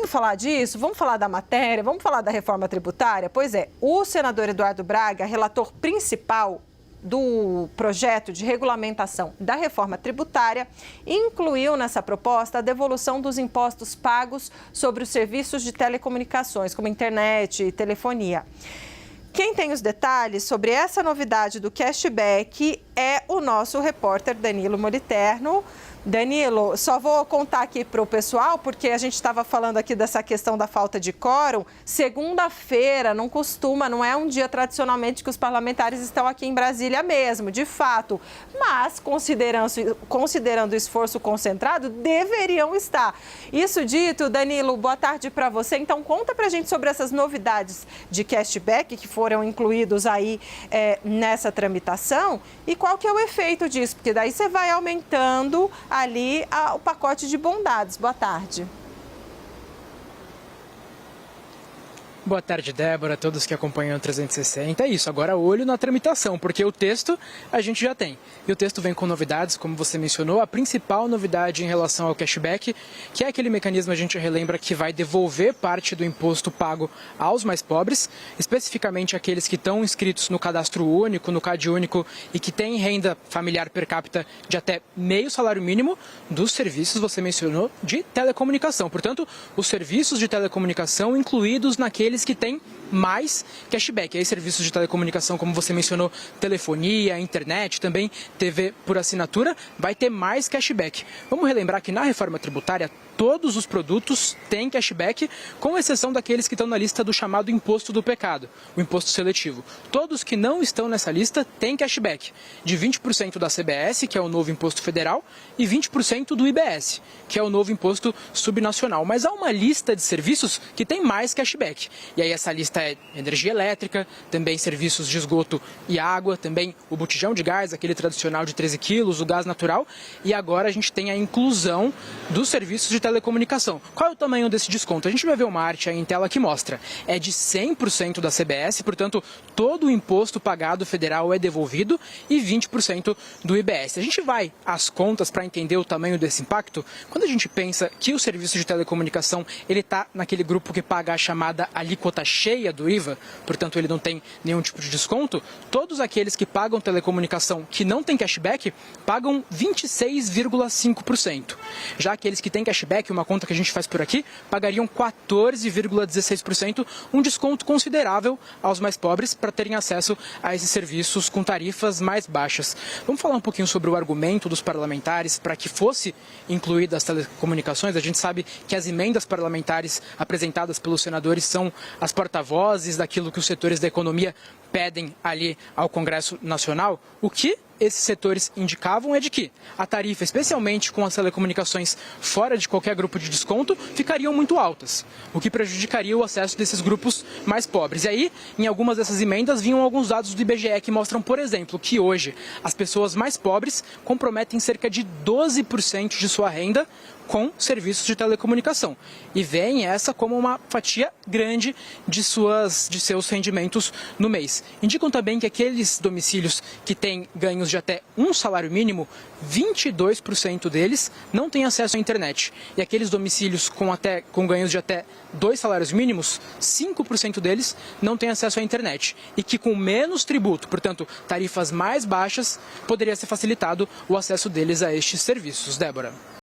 vamos falar disso? Vamos falar da matéria? Vamos falar da reforma tributária? Pois é, o senador Eduardo Braga, relator principal do projeto de regulamentação da reforma tributária, incluiu nessa proposta a devolução dos impostos pagos sobre os serviços de telecomunicações, como internet e telefonia. Quem tem os detalhes sobre essa novidade do cashback é o nosso repórter Danilo Moliterno. Danilo, só vou contar aqui para o pessoal, porque a gente estava falando aqui dessa questão da falta de quórum. Segunda-feira não é um dia tradicionalmente que os parlamentares estão aqui em Brasília mesmo, de fato. Mas, considerando o esforço concentrado, deveriam estar. Isso dito, Danilo, boa tarde para você. Então, conta para a gente sobre essas novidades de cashback que foram incluídos aí nessa tramitação e qual que é o efeito disso, porque daí você vai aumentando ali o pacote de bondades. Boa tarde. Boa tarde, Débora, a todos que acompanham o 360. É isso, agora olho na tramitação, porque o texto a gente já tem. E o texto vem com novidades, como você mencionou. A principal novidade em relação ao cashback, que é aquele mecanismo, a gente relembra, que vai devolver parte do imposto pago aos mais pobres, especificamente aqueles que estão inscritos no cadastro único, no CAD único, e que têm renda familiar per capita de até meio salário mínimo dos serviços, você mencionou, de telecomunicação. Portanto, os serviços de telecomunicação incluídos naqueles que têm mais cashback. Aí serviços de telecomunicação, como você mencionou, telefonia, internet, também TV por assinatura, vai ter mais cashback. Vamos relembrar que na reforma tributária todos os produtos têm cashback, com exceção daqueles que estão na lista do chamado imposto do pecado, o imposto seletivo. Todos que não estão nessa lista têm cashback de 20% da CBS, que é o novo imposto federal, e 20% do IBS, que é o novo imposto subnacional. Mas há uma lista de serviços que tem mais cashback. E aí essa lista é energia elétrica, também serviços de esgoto e água, também o botijão de gás, aquele tradicional de 13 quilos, o gás natural. E agora a gente tem a inclusão dos serviços de telecomunicação. Qual é o tamanho desse desconto? A gente vai ver uma arte aí em tela que mostra. É de 100% da CBS, portanto, todo o imposto pagado federal é devolvido, e 20% do IBS. A gente vai às contas para entender o tamanho desse impacto. Quando a gente pensa que o serviço de telecomunicação ele está naquele grupo que paga a chamada alíquota cheia do IVA, portanto ele não tem nenhum tipo de desconto, todos aqueles que pagam telecomunicação que não tem cashback pagam 26,5%. Já aqueles que têm cashback, uma conta que a gente faz por aqui, pagariam 14,16%, um desconto considerável aos mais pobres para terem acesso a esses serviços com tarifas mais baixas. Vamos falar um pouquinho sobre o argumento dos parlamentares para que fosse incluída as telecomunicações. A gente sabe que as emendas parlamentares apresentadas pelos senadores são as porta-vozes daquilo que os setores da economia pedem ali ao Congresso Nacional. O que esses setores indicavam é de que a tarifa, especialmente com as telecomunicações fora de qualquer grupo de desconto, ficariam muito altas, o que prejudicaria o acesso desses grupos mais pobres. E aí, em algumas dessas emendas, vinham alguns dados do IBGE que mostram, por exemplo, que hoje as pessoas mais pobres comprometem cerca de 12% de sua renda com serviços de telecomunicação. E veem essa como uma fatia grande de seus rendimentos no mês. Indicam também que aqueles domicílios que têm ganhos de até um salário mínimo, 22% deles não têm acesso à internet. E aqueles domicílios com ganhos de até 2 salários mínimos, 5% deles não têm acesso à internet. E que com menos tributo, portanto, tarifas mais baixas, poderia ser facilitado o acesso deles a estes serviços. Débora.